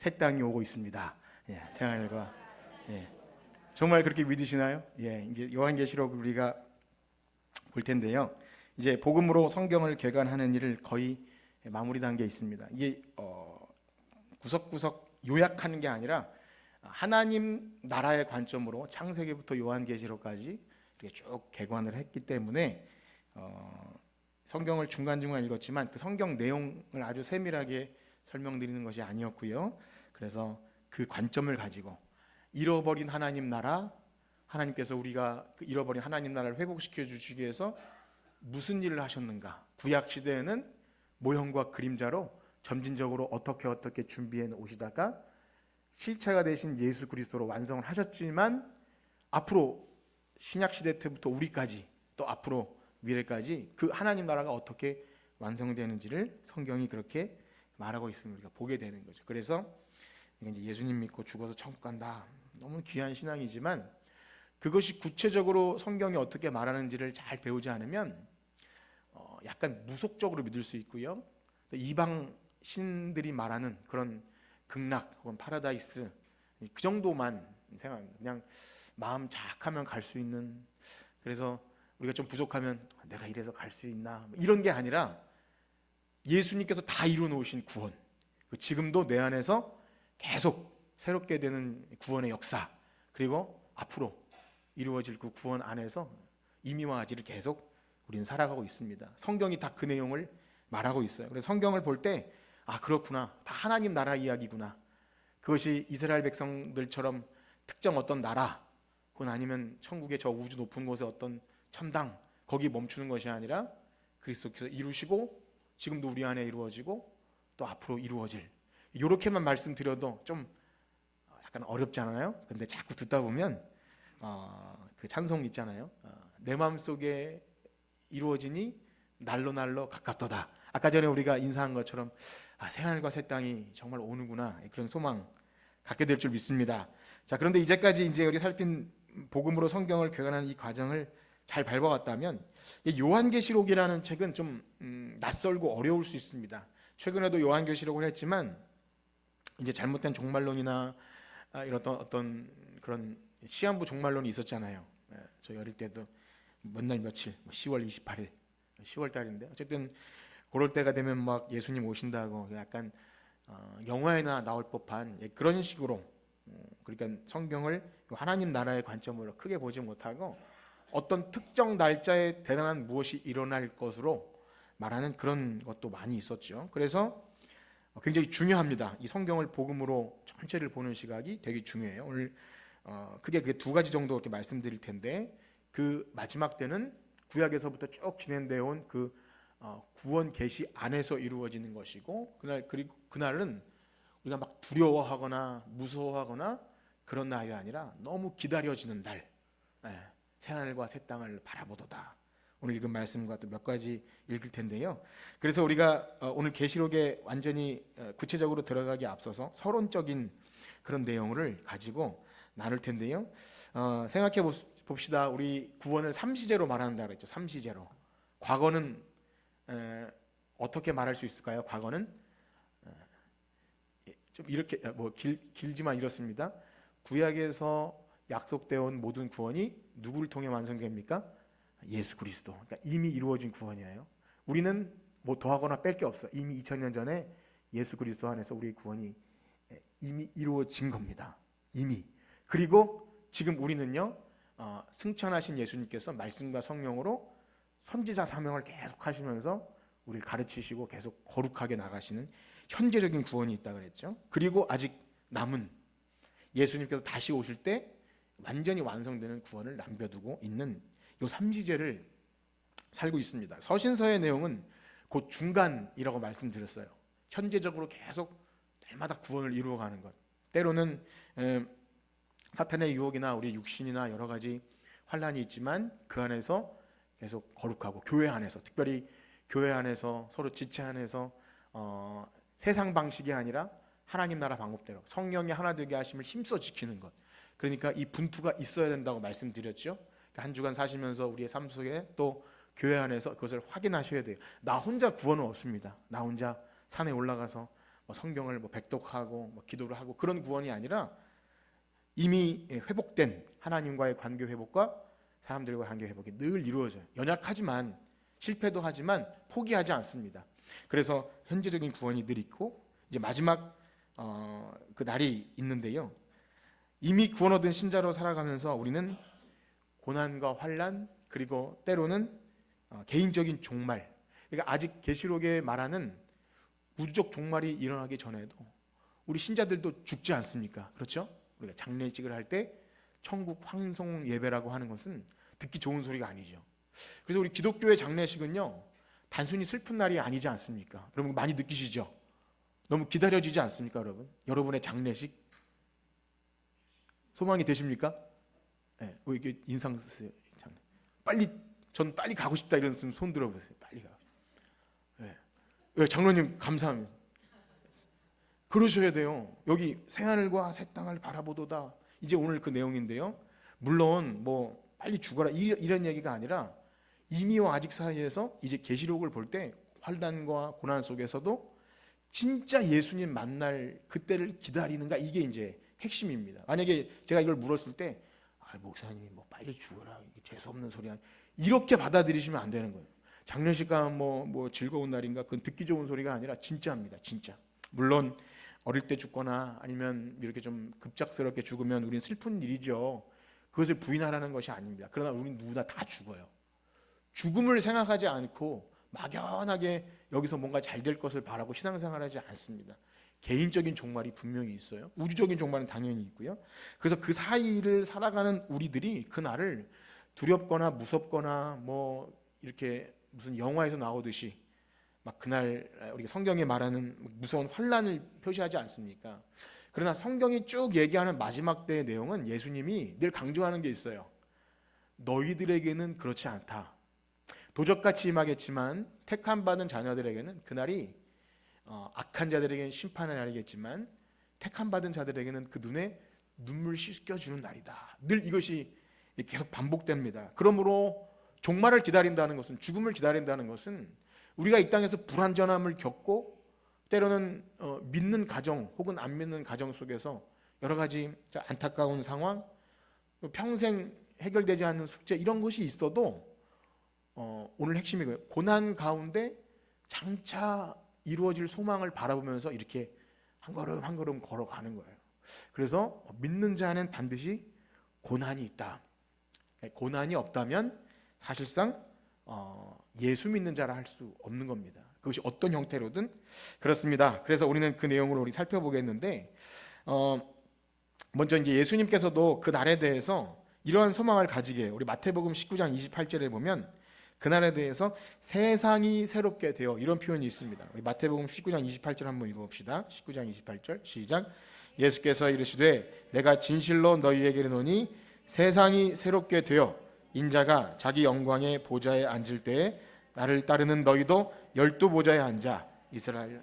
새 땅이 오고 있습니다. 예, 생활과 예, 정말 그렇게 믿으시나요? 예, 이제 요한계시록 우리가 볼 텐데요. 이제 복음으로 성경을 개관하는 일을 거의 마무리 단계에 있습니다. 이게 구석구석 요약하는 게 아니라 하나님 나라의 관점으로 창세기부터 요한계시록까지 이렇게 쭉 개관을 했기 때문에 성경을 중간중간 읽었지만 그 성경 내용을 아주 세밀하게 설명드리는 것이 아니었고요. 그래서 그 관점을 가지고 잃어버린 하나님 나라, 하나님께서 우리가 그 잃어버린 하나님 나라를 회복시켜 주시기 위해서 무슨 일을 하셨는가, 구약 시대에는 모형과 그림자로 점진적으로 어떻게 준비해 오시다가 실체가 되신 예수 그리스도로 완성을 하셨지만 앞으로 신약 시대 때부터 우리까지 또 앞으로 미래까지 그 하나님 나라가 어떻게 완성되는지를 성경이 그렇게 말하고 있음을 우리가 보게 되는 거죠. 그래서 이제 예수님 믿고 죽어서 천국 간다, 너무 귀한 신앙이지만 그것이 구체적으로 성경이 어떻게 말하는지를 잘 배우지 않으면 약간 무속적으로 믿을 수 있고요. 이방 신들이 말하는 그런 극락 혹은 파라다이스 그 정도만 생각합니다. 그냥 마음 착하면 갈 수 있는, 그래서 우리가 좀 부족하면 내가 이래서 갈 수 있나 이런 게 아니라 예수님께서 다 이루어 놓으신 구원, 지금도 내 안에서 계속 새롭게 되는 구원의 역사, 그리고 앞으로 이루어질 그 구원 안에서 임의와 아지를 계속 우리는 살아가고 있습니다. 성경이 다 그 내용을 말하고 있어요. 그래서 성경을 볼 때 그렇구나, 다 하나님 나라 이야기구나. 그것이 이스라엘 백성들처럼 특정 어떤 나라 혹은 아니면 천국의 저 우주 높은 곳의 어떤 천당 거기 멈추는 것이 아니라 그리스도께서 이루시고 지금도 우리 안에 이루어지고 또 앞으로 이루어질, 이렇게만 말씀드려도 좀 약간 어렵잖아요. 근데 자꾸 듣다 보면 그 찬송 있잖아요. 내 마음속에 이루어지니 날로 날로 가깝도다. 아까 전에 우리가 인사한 것처럼 새하늘과 새 땅이 정말 오는구나, 그런 소망 갖게 될 줄 믿습니다. 자, 그런데 이제까지 이제 우리 살핀 복음으로 성경을 개관하는 이 과정을 잘 밟아왔다면 요한계시록이라는 책은 좀 낯설고 어려울 수 있습니다. 최근에도 요한계시록을 했지만 이제 잘못된 종말론이나 이런 어떤 그런 시한부 종말론이 있었잖아요. 저희 어릴 때도 몇 날 며칠 10월 28일 10월 달인데 어쨌든 그럴 때가 되면 막 예수님 오신다고 약간 영화에나 나올 법한 그런 식으로, 그러니까 성경을 하나님 나라의 관점으로 크게 보지 못하고 어떤 특정 날짜에 대단한 무엇이 일어날 것으로 말하는 그런 것도 많이 있었죠. 그래서 굉장히 중요합니다. 이 성경을 복음으로 전체를 보는 시각이 되게 중요해요. 오늘 크게 그 두 가지 정도 이렇게 말씀드릴 텐데, 그 마지막 때는 구약에서부터 쭉 진행되어 온 그 구원 계시 안에서 이루어지는 것이고, 그리고 그날은 우리가 막 두려워하거나 무서워하거나 그런 날이 아니라 너무 기다려지는 날, 새하늘과 새 땅을 바라보도다. 오늘 읽은 말씀과 또 몇 가지 읽을 텐데요. 그래서 우리가 오늘 계시록에 완전히 구체적으로 들어가기 앞서서 서론적인 그런 내용을 가지고 나눌 텐데요. 생각해 봅시다. 우리 구원을 삼시제로 말한다 그랬죠. 삼시제로. 과거는 어떻게 말할 수 있을까요? 과거는 좀 이렇게 길지만 이렇습니다. 구약에서 약속되어 온 모든 구원이 누구를 통해 완성됩니까? 예수 그리스도. 그러니까 이미 이루어진 구원이에요. 우리는 뭐 더하거나 뺄 게 없어. 이미 2000년 전에 예수 그리스도 안에서 우리의 구원이 이미 이루어진 겁니다. 이미. 그리고 지금 우리는요, 승천하신 예수님께서 말씀과 성령으로 선지자 사명을 계속 하시면서 우리를 가르치시고 계속 거룩하게 나가시는 현재적인 구원이 있다 그랬죠. 그리고 아직 남은 예수님께서 다시 오실 때 완전히 완성되는 구원을 남겨두고 있는 이 삼시제를 살고 있습니다. 서신서의 내용은 그 중간이라고 말씀드렸어요. 현재적으로 계속 날마다 구원을 이루어가는 것. 때로는 사탄의 유혹이나 우리 육신이나 여러 가지 환란이 있지만 그 안에서 계속 거룩하고, 교회 안에서, 특별히 교회 안에서 서로 지체 안에서 세상 방식이 아니라 하나님 나라 방법대로 성령이 하나 되게 하심을 힘써 지키는 것. 그러니까 이 분투가 있어야 된다고 말씀드렸죠. 한 주간 사시면서 우리의 삶 속에 또 교회 안에서 그것을 확인하셔야 돼요. 나 혼자 구원은 없습니다. 나 혼자 산에 올라가서 성경을 백독하고 기도를 하고 그런 구원이 아니라 이미 회복된 하나님과의 관계 회복과 사람들과의 관계 회복이 늘 이루어져요. 연약하지만 실패도 하지만 포기하지 않습니다. 그래서 현재적인 구원이 늘 있고 이제 마지막 그 날이 있는데요. 이미 구원 얻은 신자로 살아가면서 우리는 고난과 환난 그리고 때로는 개인적인 종말, 그러니까 아직 계시록에 말하는 우주적 종말이 일어나기 전에도 우리 신자들도 죽지 않습니까? 그렇죠? 우리가 장례식을 할 때 천국 환송 예배라고 하는 것은 듣기 좋은 소리가 아니죠. 그래서 우리 기독교의 장례식은요, 단순히 슬픈 날이 아니지 않습니까? 여러분 많이 느끼시죠? 너무 기다려지지 않습니까, 여러분? 여러분의 장례식 소망이 되십니까? 네, 이게 인상 쓰세요. 전 빨리 가고 싶다 이런 손 들어보세요. 빨리 가. 네. 장로님 감사합니다. 그러셔야 돼요. 여기 새하늘과 새 땅을 바라보도다. 이제 오늘 그 내용인데요. 물론 빨리 죽어라 이런 얘기가 아니라 이미와 아직 사이에서 이제 계시록을 볼 때 환난과 고난 속에서도 진짜 예수님 만날 그때를 기다리는가, 이게 이제 핵심입니다. 만약에 제가 이걸 물었을 때 목사님 빨리 죽어라 이게 재수 없는 소리야 이렇게 받아들이시면 안 되는 거예요. 장례식 가면 즐거운 날인가, 그건 듣기 좋은 소리가 아니라 진짜입니다. 진짜. 물론 어릴 때 죽거나 아니면 이렇게 좀 급작스럽게 죽으면 우리는 슬픈 일이죠. 그것을 부인하라는 것이 아닙니다. 그러나 우리는 누구나 다 죽어요. 죽음을 생각하지 않고 막연하게 여기서 뭔가 잘 될 것을 바라고 신앙생활하지 않습니다. 개인적인 종말이 분명히 있어요. 우주적인 종말은 당연히 있고요. 그래서 그 사이를 살아가는 우리들이 그 날을 두렵거나 무섭거나 이렇게 무슨 영화에서 나오듯이 그날 우리가 성경에 말하는 무서운 환난을 표시하지 않습니까? 그러나 성경이 쭉 얘기하는 마지막 때의 내용은 예수님이 늘 강조하는 게 있어요. 너희들에게는 그렇지 않다. 도적같이 임하겠지만 택함 받은 자녀들에게는 그날이 악한 자들에게는 심판의 날이겠지만 택함 받은 자들에게는 그 눈에 눈물 씻겨주는 날이다. 늘 이것이 계속 반복됩니다. 그러므로 종말을 기다린다는 것은, 죽음을 기다린다는 것은 우리가 이 땅에서 불완전함을 겪고 때로는 믿는 가정 혹은 안 믿는 가정 속에서 여러 가지 안타까운 상황, 평생 해결되지 않는 숙제 이런 것이 있어도 오늘 핵심이 그거예요. 고난 가운데 장차 이루어질 소망을 바라보면서 이렇게 한 걸음 한 걸음 걸어가는 거예요. 그래서 믿는 자는 반드시 고난이 있다. 고난이 없다면 사실상 예수 믿는 자라 할 수 없는 겁니다. 그것이 어떤 형태로든 그렇습니다. 그래서 우리는 그 내용을 우리 살펴보겠는데 먼저 이제 예수님께서도 그 날에 대해서 이러한 소망을 가지게 우리 마태복음 19장 28절에 보면 그날에 대해서 세상이 새롭게 되어 이런 표현이 있습니다. 우리 마태복음 19장 28절 한번 읽어봅시다. 19장 28절 시작. 예수께서 이르시되 내가 진실로 너희에게 이르노니 세상이 새롭게 되어 인자가 자기 영광의 보좌에 앉을 때에 나를 따르는 너희도 12보좌에 앉아 이스라엘.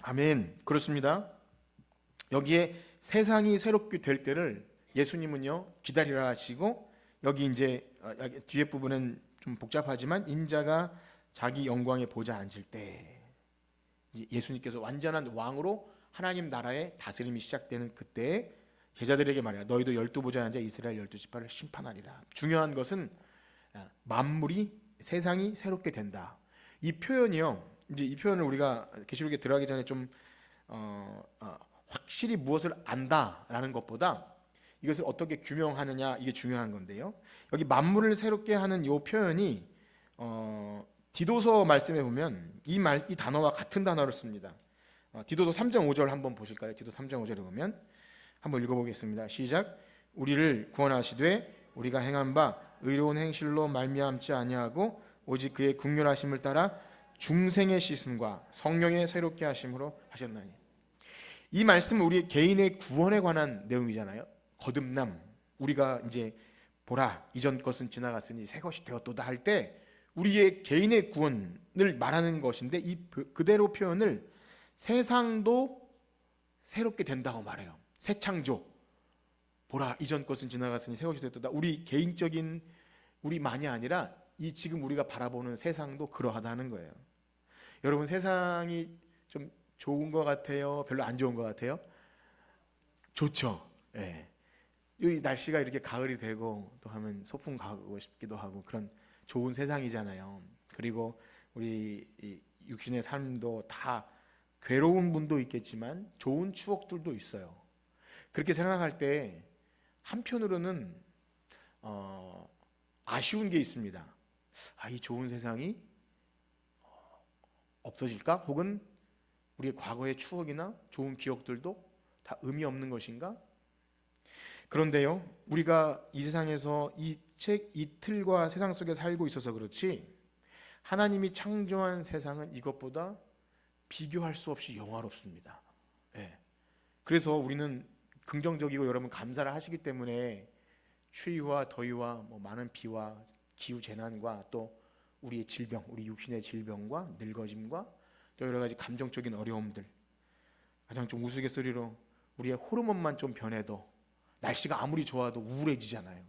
아멘. 그렇습니다. 여기에 세상이 새롭게 될 때를 예수님은요 기다리라 하시고, 여기 이제 뒤에 부분은 좀 복잡하지만 인자가 자기 영광의 보좌에 앉을 때 예수님께서 완전한 왕으로 하나님 나라의 다스림이 시작되는 그때에 제자들에게 말해요. 너희도 12보좌에 앉아 이스라엘 12지파를 심판하리라. 중요한 것은 만물이, 세상이 새롭게 된다. 이 표현이요. 이제 이 표현을 우리가 계시록에 들어가기 전에 좀 확실히 무엇을 안다라는 것보다 이것을 어떻게 규명하느냐, 이게 중요한 건데요. 여기 만물을 새롭게 하는 이 표현이 디도서 말씀에 보면 이 단어와 같은 단어를 씁니다. 디도서 3장 5절 한번 보실까요? 디도서 3장 5절에 보면 한번 읽어보겠습니다. 시작. 우리를 구원하시되 우리가 행한 바 의로운 행실로 말미암지 아니하고 오직 그의 긍휼하심을 따라 중생의 씻음과 성령의 새롭게 하심으로 하셨나니. 이 말씀은 우리 개인의 구원에 관한 내용이잖아요. 거듭남, 우리가 이제 보라 이전 것은 지나갔으니 새 것이 되었도다 할 때 우리의 개인의 구원을 말하는 것인데, 이 그대로 표현을 세상도 새롭게 된다고 말해요. 새 창조, 보라 이전 것은 지나갔으니 새 것이 되었도다. 우리 개인적인 우리만이 아니라 이 지금 우리가 바라보는 세상도 그러하다는 거예요. 여러분, 세상이 좀 좋은 것 같아요? 별로 안 좋은 것 같아요? 좋죠. 예. 이 날씨가 이렇게 가을이 되고 또 하면 소풍 가고 싶기도 하고 그런 좋은 세상이잖아요. 그리고 우리 이 육신의 삶도 다 괴로운 분도 있겠지만 좋은 추억들도 있어요. 그렇게 생각할 때 한편으로는 아쉬운 게 있습니다. 이 좋은 세상이 없어질까? 혹은 우리의 과거의 추억이나 좋은 기억들도 다 의미 없는 것인가? 그런데요, 우리가 이 세상에서 이 틀과 세상 속에 살고 있어서 그렇지, 하나님이 창조한 세상은 이것보다 비교할 수 없이 영화롭습니다. 예. 그래서 우리는 긍정적이고 여러분 감사를 하시기 때문에 추위와 더위와 많은 비와 기후 재난과 또 우리의 질병, 우리 육신의 질병과 늙어짐과 또 여러 가지 감정적인 어려움들, 가장 좀 우스갯소리로 우리의 호르몬만 좀 변해도 날씨가 아무리 좋아도 우울해지잖아요.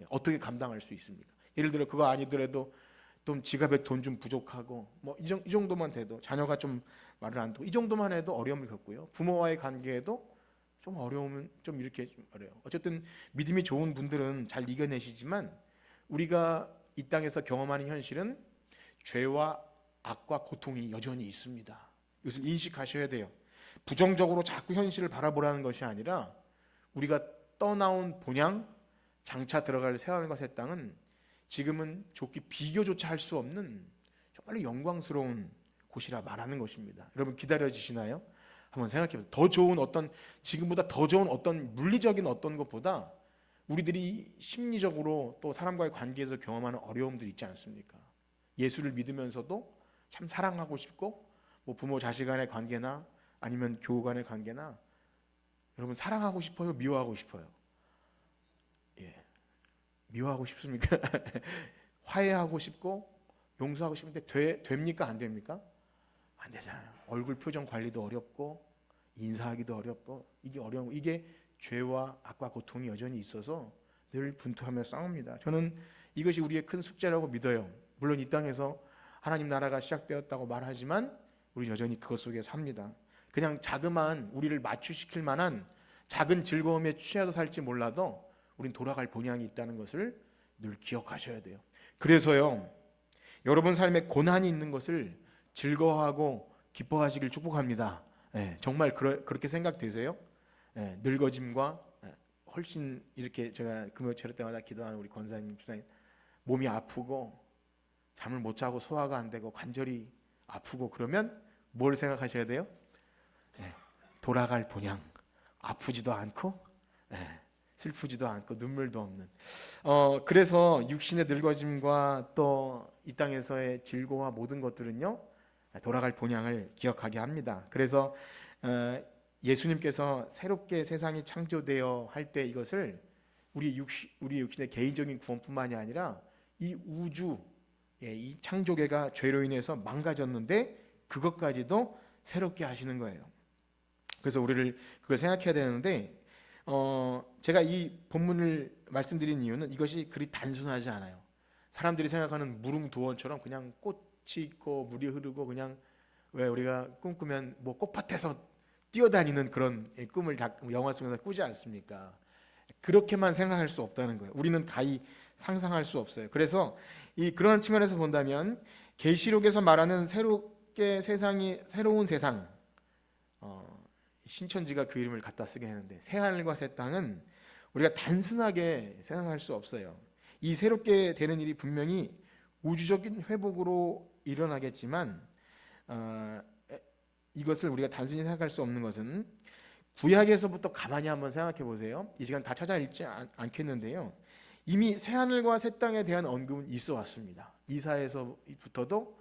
어떻게 감당할 수 있습니까? 예를 들어 그거 아니더라도 좀 지갑에 돈 좀 부족하고 이 정도만 돼도 자녀가 좀 말을 안 듣고 이 정도만 해도 어려움을 겪고요. 부모와의 관계에도 좀 어려우면 좀 이렇게 좀 어려요. 어쨌든 믿음이 좋은 분들은 잘 이겨내시지만 우리가 이 땅에서 경험하는 현실은 죄와 악과 고통이 여전히 있습니다. 이것을 인식하셔야 돼요. 부정적으로 자꾸 현실을 바라보라는 것이 아니라 우리가 떠나온 본향 장차 들어갈 새하늘과 새 땅은 지금은 좋게 비교조차 할 수 없는 정말로 영광스러운 곳이라 말하는 것입니다. 여러분 기다려지시나요? 한번 생각해보세요. 더 좋은 지금보다 더 좋은 어떤 물리적인 어떤 것보다 우리들이 심리적으로 또 사람과의 관계에서 경험하는 어려움들 있지 않습니까? 예수를 믿으면서도 참 사랑하고 싶고 부모 자식 간의 관계나 아니면 교우 간의 관계나 여러분 사랑하고 싶어요? 미워하고 싶어요? 예, 미워하고 싶습니까? 화해하고 싶고 용서하고 싶은데 됩니까? 안 됩니까? 안 되잖아요. 얼굴 표정 관리도 어렵고 인사하기도 어렵고 이게 어려운 거. 이게 죄와 악과 고통이 여전히 있어서 늘 분투하며 싸웁니다. 저는 이것이 우리의 큰 숙제라고 믿어요. 물론 이 땅에서 하나님 나라가 시작되었다고 말하지만 우리 여전히 그것 속에 삽니다. 그냥 자그마한 우리를 맞추시킬 만한 작은 즐거움에 취해서 살지 몰라도 우린 돌아갈 본향이 있다는 것을 늘 기억하셔야 돼요. 그래서요, 여러분 삶에 고난이 있는 것을 즐거워하고 기뻐하시길 축복합니다. 정말 그렇게 생각되세요? 늙어짐과 훨씬 이렇게 제가 금요 제로 때마다 기도하는 우리 권사님, 집사님 몸이 아프고 잠을 못 자고 소화가 안 되고 관절이 아프고 그러면 뭘 생각하셔야 돼요? 돌아갈 본향, 아프지도 않고 슬프지도 않고 눈물도 없는. 그래서 육신의 늙어짐과 또 이 땅에서의 질고와 모든 것들은요 돌아갈 본향을 기억하게 합니다. 그래서 예수님께서 새롭게 세상이 창조되어 할 때 이것을 우리 육신의 개인적인 구원뿐만이 아니라 이 우주, 이 창조계가 죄로 인해서 망가졌는데 그것까지도 새롭게 하시는 거예요. 그래서 우리를 그걸 생각해야 되는데 제가 이 본문을 말씀드린 이유는 이것이 그리 단순하지 않아요. 사람들이 생각하는 무릉도원처럼 그냥 꽃이 있고 물이 흐르고 그냥 왜 우리가 꿈꾸면 꽃밭에서 뛰어다니는 그런 꿈을 영화 속에서 꾸지 않습니까? 그렇게만 생각할 수 없다는 거예요. 우리는 가히 상상할 수 없어요. 그래서 그런 측면에서 본다면 계시록에서 말하는 새로운 세상, 신천지가 그 이름을 갖다 쓰게 하는데 새하늘과 새 땅은 우리가 단순하게 생각할 수 없어요. 이 새롭게 되는 일이 분명히 우주적인 회복으로 일어나겠지만 이것을 우리가 단순히 생각할 수 없는 것은 구약에서부터 가만히 한번 생각해 보세요. 이 시간 다 찾아 읽지 않겠는데요. 이미 새하늘과 새 땅에 대한 언급은 있어 왔습니다. 이사에서부터도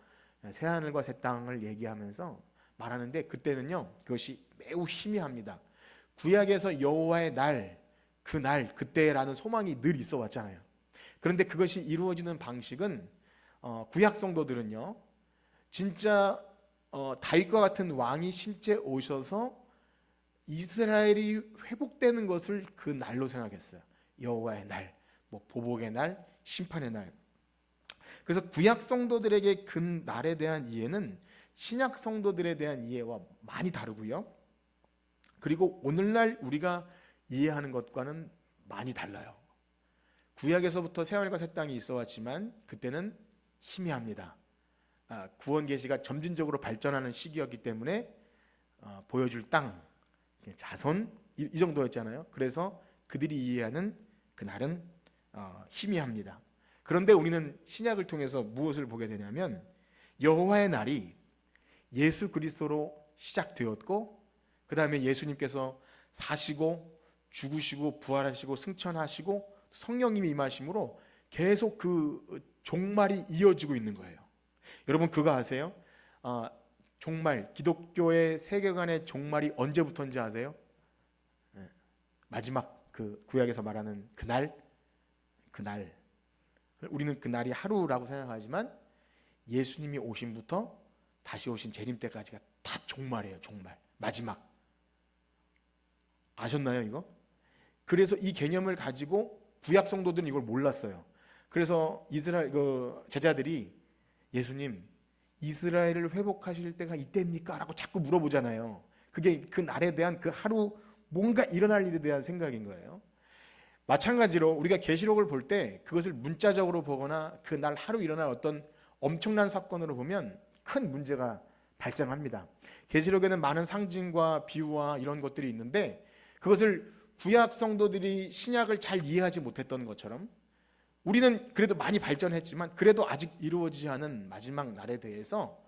새하늘과 새 땅을 얘기하면서 말하는데 그때는요 그것이 매우 희미합니다. 구약에서 여호와의 날, 그날, 그때라는 소망이 늘 있어 왔잖아요. 그런데 그것이 이루어지는 방식은 구약 성도들은요 진짜 다윗과 같은 왕이 실제 오셔서 이스라엘이 회복되는 것을 그 날로 생각했어요. 여호와의 날, 보복의 날, 심판의 날. 그래서 구약 성도들에게 그 날에 대한 이해는 신약 성도들에 대한 이해와 많이 다르고요. 그리고 오늘날 우리가 이해하는 것과는 많이 달라요. 구약에서부터 새하늘과 새 땅이 있어 왔지만 그때는 희미합니다. 구원 계시가 점진적으로 발전하는 시기였기 때문에 보여줄 땅, 자손 이 정도였잖아요. 그래서 그들이 이해하는 그날은 희미합니다. 그런데 우리는 신약을 통해서 무엇을 보게 되냐면 여호와의 날이 예수 그리스도로 시작되었고 그 다음에 예수님께서 사시고 죽으시고 부활하시고 승천하시고 성령님이 임하심으로 계속 그 종말이 이어지고 있는 거예요. 여러분 그거 아세요? 종말, 기독교의 세계관의 종말이 언제부터인지 아세요? 마지막 그 구약에서 말하는 그날. 우리는 그날이 하루라고 생각하지만 예수님이 오심부터 다시 오신 재림 때까지가 다 종말이에요. 종말, 마지막. 아셨나요 이거? 그래서 이 개념을 가지고 구약 성도들은 이걸 몰랐어요. 그래서 이스라엘 제자들이 예수님 이스라엘을 회복하실 때가 이때입니까? 라고 자꾸 물어보잖아요. 그게 그 날에 대한 그 하루 뭔가 일어날 일에 대한 생각인 거예요. 마찬가지로 우리가 계시록을 볼 때 그것을 문자적으로 보거나 그날 하루 일어날 어떤 엄청난 사건으로 보면 큰 문제가 발생합니다. 계시록에는 많은 상징과 비유와 이런 것들이 있는데 그것을 구약 성도들이 신약을 잘 이해하지 못했던 것처럼 우리는 그래도 많이 발전했지만 그래도 아직 이루어지지 않은 마지막 날에 대해서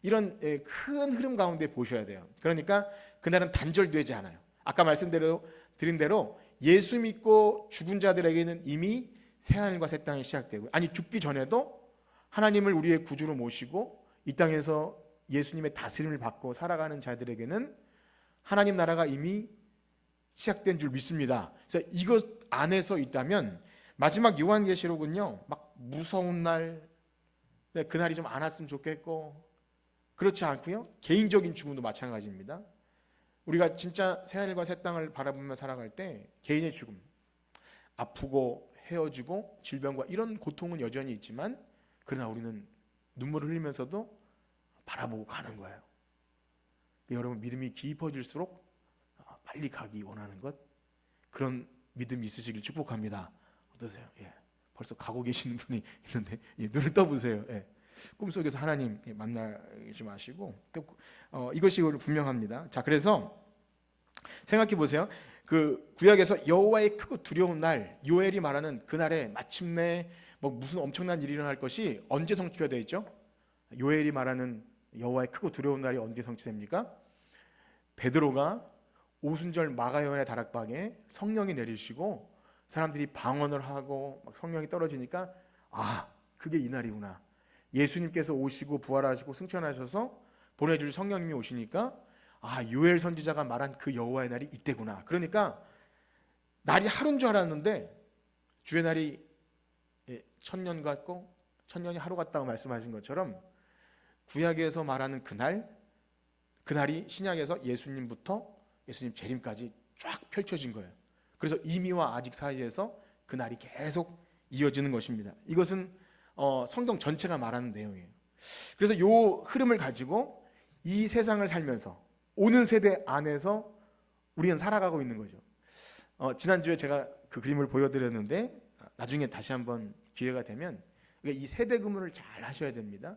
이런 큰 흐름 가운데 보셔야 돼요. 그러니까 그날은 단절되지 않아요. 아까 말씀드린 대로 예수 믿고 죽은 자들에게는 이미 새하늘과 새 땅이 시작되고 아니 죽기 전에도 하나님을 우리의 구주로 모시고 이 땅에서 예수님의 다스림을 받고 살아가는 자들에게는 하나님 나라가 이미 시작된 줄 믿습니다. 그래서 이것 안에서 있다면 마지막 요한계시록은요 막 무서운 날 그날이 좀 안 왔으면 좋겠고 그렇지 않고요 개인적인 죽음도 마찬가지입니다. 우리가 진짜 새하늘과 새 땅을 바라보며 살아갈 때 개인의 죽음, 아프고 헤어지고 질병과 이런 고통은 여전히 있지만 그러나 우리는 눈물을 흘리면서도 바라보고 가는 거예요. 여러분 믿음이 깊어질수록 빨리 가기 원하는 것 그런 믿음이 있으시길 축복합니다. 어떠세요? 예. 벌써 가고 계시는 분이 있는데 눈을 떠보세요. 예. 꿈속에서 하나님 만나지 마시고 이것이 분명합니다. 자, 그래서 생각해 보세요. 그 구약에서 여호와의 크고 두려운 날, 요엘이 말하는 그날에 마침내 뭐 무슨 엄청난 일이 일어날 것이 언제 성취가 되어 있죠? 요엘이 말하는 여호와의 크고 두려운 날이 언제 성취됩니까? 베드로가 오순절 마가요한의 다락방에 성령이 내리시고 사람들이 방언을 하고 막 성령이 떨어지니까 그게 이 날이구나. 예수님께서 오시고 부활하시고 승천하셔서 보내줄 성령님이 오시니까 요엘 선지자가 말한 그 여호와의 날이 이때구나. 그러니까 날이 하루인 줄 알았는데 주의 날이 천년 같고 천년이 하루 같다고 말씀하신 것처럼 구약에서 말하는 그날이 신약에서 예수님부터 예수님 재림까지 쫙 펼쳐진 거예요. 그래서 이미와 아직 사이에서 그날이 계속 이어지는 것입니다. 이것은 성경 전체가 말하는 내용이에요. 그래서 이 흐름을 가지고 이 세상을 살면서 오는 세대 안에서 우리는 살아가고 있는 거죠. 지난주에 제가 그 그림을 보여드렸는데 나중에 다시 한번 기회가 되면 이 세대 구분을 잘 하셔야 됩니다.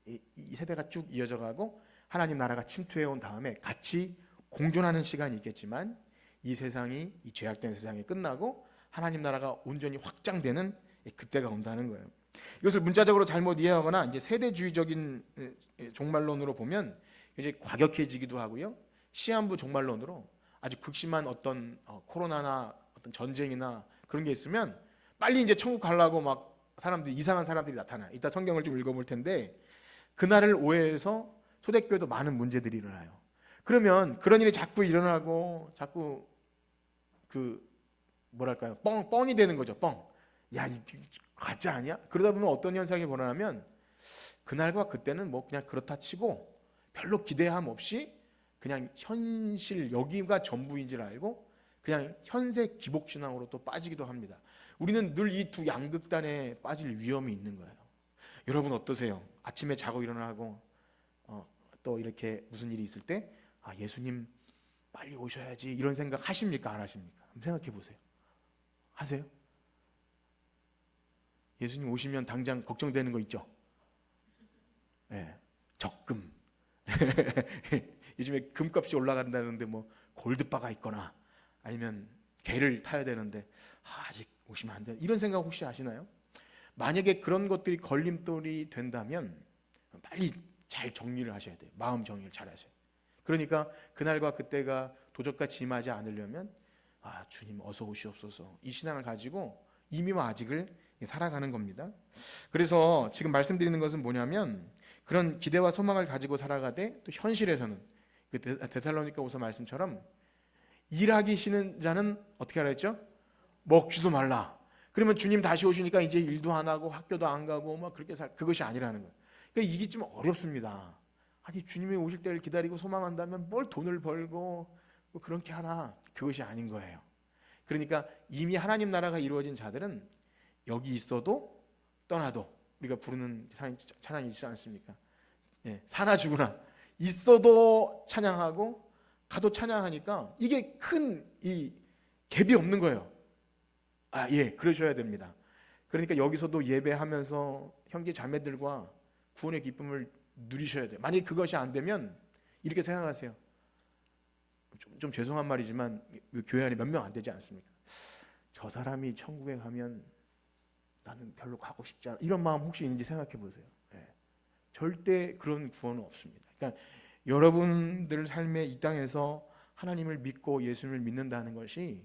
이 세대가 쭉 이어져 가고 하나님 나라가 침투해 온 다음에 같이 공존하는 시간이 있겠지만 이 세상이 이 죄악된 세상이 끝나고 하나님 나라가 온전히 확장되는 그때가 온다는 거예요. 이것을 문자적으로 잘못 이해하거나 이제 세대주의적인 종말론으로 보면 이제 과격해지기도 하고요. 시한부 종말론으로 아주 극심한 어떤 코로나나 어떤 전쟁이나 그런 게 있으면 빨리 이제 천국 가려고 막 이상한 사람들이 나타나. 이따 성경을 좀 읽어볼 텐데 그날을 오해해서 초대교회도 많은 문제들이 일어나요. 그러면 그런 일이 자꾸 일어나고 자꾸 뻥이 되는 거죠. 뻥. 야, 가짜 아니야? 그러다 보면 어떤 현상이 벌어나면 그날과 그때는 뭐 그냥 그렇다 치고 별로 기대함 없이 그냥 현실 여기가 전부인 줄 알고 그냥 현세 기복신앙으로 또 빠지기도 합니다. 우리는 늘 이 두 양극단에 빠질 위험이 있는 거예요. 여러분 어떠세요? 아침에 자고 일어나고 또 이렇게 무슨 일이 있을 때 예수님 빨리 오셔야지 이런 생각 하십니까? 안 하십니까? 한번 생각해 보세요. 하세요? 예수님 오시면 당장 걱정되는 거 있죠? 네, 적금. 요즘에 금값이 올라간다는데 뭐 골드바가 있거나 아니면 개를 타야 되는데 아직 오시면 안 돼. 이런 생각 혹시 하시나요? 만약에 그런 것들이 걸림돌이 된다면 빨리 잘 정리를 하셔야 돼요. 마음 정리를 잘 하셔야 돼요. 그러니까 그날과 그때가 도적같이 임하지 않으려면 주님 어서 오시옵소서, 이 신앙을 가지고 이미와 아직을 살아가는 겁니다. 그래서 지금 말씀드리는 것은 뭐냐면 그런 기대와 소망을 가지고 살아가되 또 현실에서는 그 데살로니가후서 말씀처럼 일하기 싫은 자는 어떻게 하라 했죠? 먹지도 말라. 그러면 주님 다시 오시니까 이제 일도 안 하고 학교도 안 가고 막 그렇게 그것이 아니라는 거예요. 그러니까 이게 좀 어렵습니다. 아니 주님이 오실 때를 기다리고 소망한다면 뭘 돈을 벌고 뭐 그렇게 하나? 그것이 아닌 거예요. 그러니까 이미 하나님 나라가 이루어진 자들은 여기 있어도 떠나도 우리가 부르는 찬양이 있지 않습니까? 예, 사나 죽으나 있어도 찬양하고 가도 찬양하니까 이게 큰 이 갭이 없는 거예요. 예, 그러셔야 됩니다. 그러니까 여기서도 예배하면서 형제 자매들과 구원의 기쁨을 누리셔야 돼요. 만약 그것이 안 되면 이렇게 생각하세요. 좀 죄송한 말이지만 교회 안에 몇 명 안 되지 않습니까? 저 사람이 천국에 가면 나는 별로 가고 싶지 않아. 이런 마음 혹시 있는지 생각해 보세요. 예. 절대 그런 구원은 없습니다. 그러니까 여러분들 삶의 이 땅에서 하나님을 믿고 예수님을 믿는다는 것이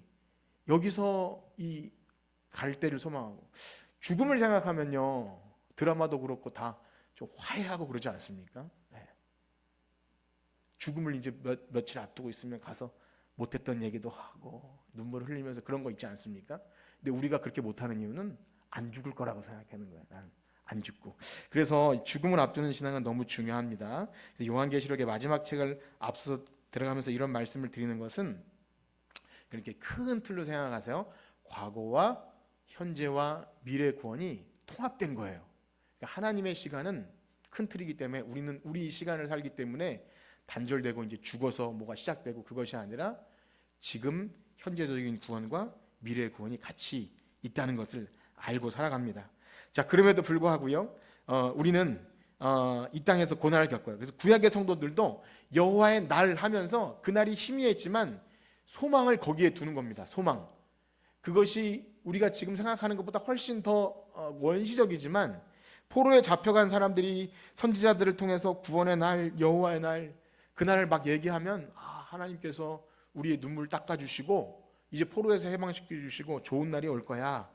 여기서 이 갈대를 소망하고 죽음을 생각하면요 드라마도 그렇고 다 좀 화해하고 그러지 않습니까? 네. 죽음을 이제 며칠 앞두고 있으면 가서 못했던 얘기도 하고 눈물을 흘리면서 그런 거 있지 않습니까? 근데 우리가 그렇게 못하는 이유는 안 죽을 거라고 생각하는 거예요. 난 안 죽고. 그래서 죽음을 앞두는 신앙은 너무 중요합니다. 요한계시록의 마지막 책을 앞서 들어가면서 이런 말씀을 드리는 것은 그렇게 큰 틀로 생각하세요. 과거와 현재와 미래 구원이 통합된 거예요. 그러니까 하나님의 시간은 큰 틀이기 때문에 우리는 우리 시간을 살기 때문에 단절되고 이제 죽어서 뭐가 시작되고 그것이 아니라 지금 현재적인 구원과 미래의 구원이 같이 있다는 것을 알고 살아갑니다. 자, 그럼에도 불구하고요, 우리는 이 땅에서 고난을 겪어요. 그래서 구약의 성도들도 여호와의 날 하면서 그날이 희미했지만 소망을 거기에 두는 겁니다. 소망. 그것이 우리가 지금 생각하는 것보다 훨씬 더 원시적이지만 포로에 잡혀간 사람들이 선지자들을 통해서 구원의 날, 여호와의 날, 그날을 막 얘기하면 하나님께서 우리의 눈물 닦아주시고 이제 포로에서 해방시켜 주시고 좋은 날이 올 거야.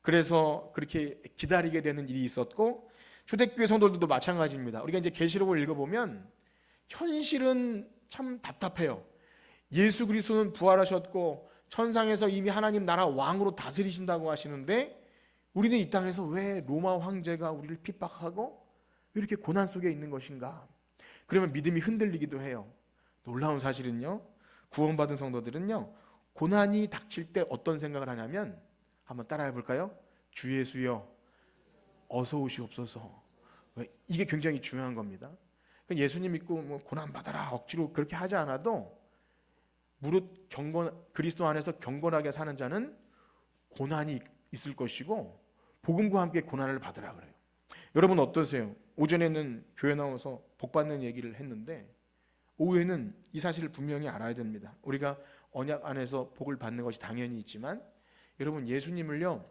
그래서 그렇게 기다리게 되는 일이 있었고 초대교회 성도들도 마찬가지입니다. 우리가 이제 계시록을 읽어보면 현실은 참 답답해요. 예수 그리스도는 부활하셨고 천상에서 이미 하나님 나라 왕으로 다스리신다고 하시는데 우리는 이 땅에서 왜 로마 황제가 우리를 핍박하고 이렇게 고난 속에 있는 것인가? 그러면 믿음이 흔들리기도 해요. 놀라운 사실은요, 구원받은 성도들은요, 고난이 닥칠 때 어떤 생각을 하냐면 한번 따라해 볼까요? 주 예수여 어서 오시옵소서. 이게 굉장히 중요한 겁니다. 예수님 믿고 뭐 고난 받아라 억지로 그렇게 하지 않아도 무릇 그리스도 안에서 경건하게 사는 자는 고난이 있을 것이고 복음과 함께 고난을 받으라 그래요. 여러분 어떠세요? 오전에는 교회 나와서 복 받는 얘기를 했는데 오후에는 이 사실을 분명히 알아야 됩니다. 우리가 언약 안에서 복을 받는 것이 당연히 있지만 여러분 예수님을요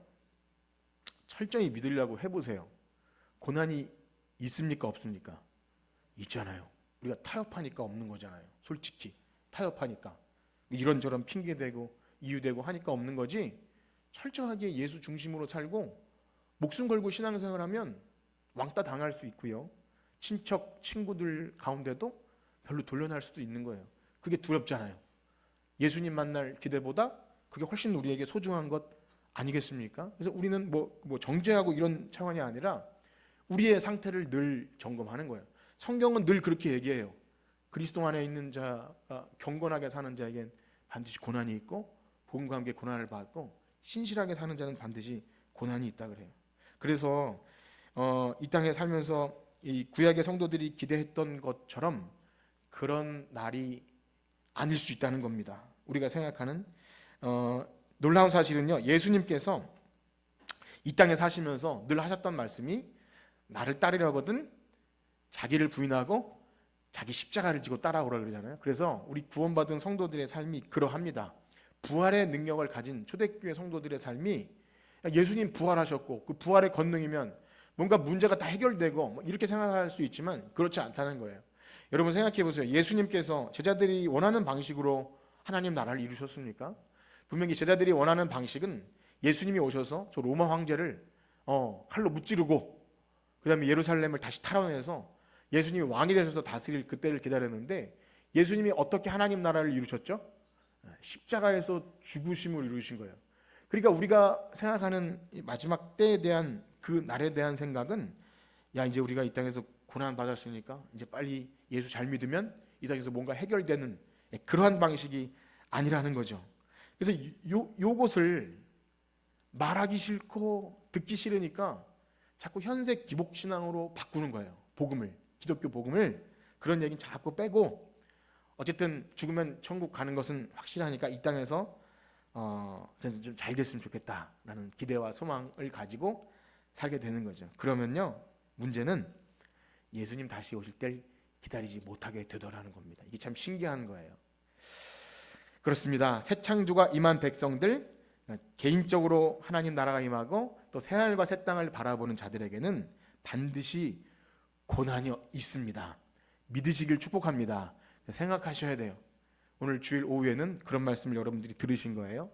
철저히 믿으려고 해보세요. 고난이 있습니까 없습니까? 있잖아요. 우리가 타협하니까 없는 거잖아요. 솔직히 타협하니까 이런저런 핑계대고 이유대고 하니까 없는 거지. 철저하게 예수 중심으로 살고 목숨 걸고 신앙생활하면 왕따 당할 수 있고요. 친척 친구들 가운데도 별로 돌려날 수도 있는 거예요. 그게 두렵잖아요. 예수님 만날 기대보다 그게 훨씬 우리에게 소중한 것 아니겠습니까? 그래서 우리는 뭐 정죄하고 이런 차원이 아니라 우리의 상태를 늘 점검하는 거예요. 성경은 늘 그렇게 얘기해요. 그리스도 안에 있는 자가 경건하게 사는 자에겐 반드시 고난이 있고 복음과 함께 고난을 받고 신실하게 사는 자는 반드시 고난이 있다 그래요. 그래서 이 땅에 살면서 이 구약의 성도들이 기대했던 것처럼 그런 날이 아닐 수 있다는 겁니다. 우리가 생각하는 놀라운 사실은요, 예수님께서 이 땅에 사시면서 늘 하셨던 말씀이 나를 따르려거든 자기를 부인하고 자기 십자가를 지고 따라오라 그러잖아요. 그래서 우리 구원받은 성도들의 삶이 그러합니다. 부활의 능력을 가진 초대교회 성도들의 삶이 예수님 부활하셨고 그 부활의 권능이면 뭔가 문제가 다 해결되고 이렇게 생각할 수 있지만 그렇지 않다는 거예요. 여러분 생각해 보세요. 예수님께서 제자들이 원하는 방식으로 하나님 나라를 이루셨습니까? 분명히 제자들이 원하는 방식은 예수님이 오셔서 저 로마 황제를 칼로 무찌르고 그 다음에 예루살렘을 다시 탈환해서 예수님이 왕이 되셔서 다스릴 그때를 기다렸는데, 예수님이 어떻게 하나님 나라를 이루셨죠? 십자가에서 죽으심을 이루신 거예요. 그러니까 우리가 생각하는 마지막 때에 대한 그 날에 대한 생각은, 야 이제 우리가 이 땅에서 고난 받았으니까 이제 빨리 예수 잘 믿으면 이 땅에서 뭔가 해결되는 그러한 방식이 아니라는 거죠. 그래서 요것을 말하기 싫고 듣기 싫으니까 자꾸 현세 기복신앙으로 바꾸는 거예요. 복음을, 기독교 복음을. 그런 얘기는 자꾸 빼고, 어쨌든 죽으면 천국 가는 것은 확실하니까 이 땅에서 좀 잘 됐으면 좋겠다라는 기대와 소망을 가지고 살게 되는 거죠. 그러면요, 문제는 예수님 다시 오실 때 기다리지 못하게 되더라는 겁니다. 이게 참 신기한 거예요. 그렇습니다. 새 창조가 임한 백성들, 개인적으로 하나님 나라가 임하고 또 새하늘과 새 땅을 바라보는 자들에게는 반드시 고난이 있습니다. 믿으시길 축복합니다. 생각하셔야 돼요. 오늘 주일 오후에는 그런 말씀을 여러분들이 들으신 거예요.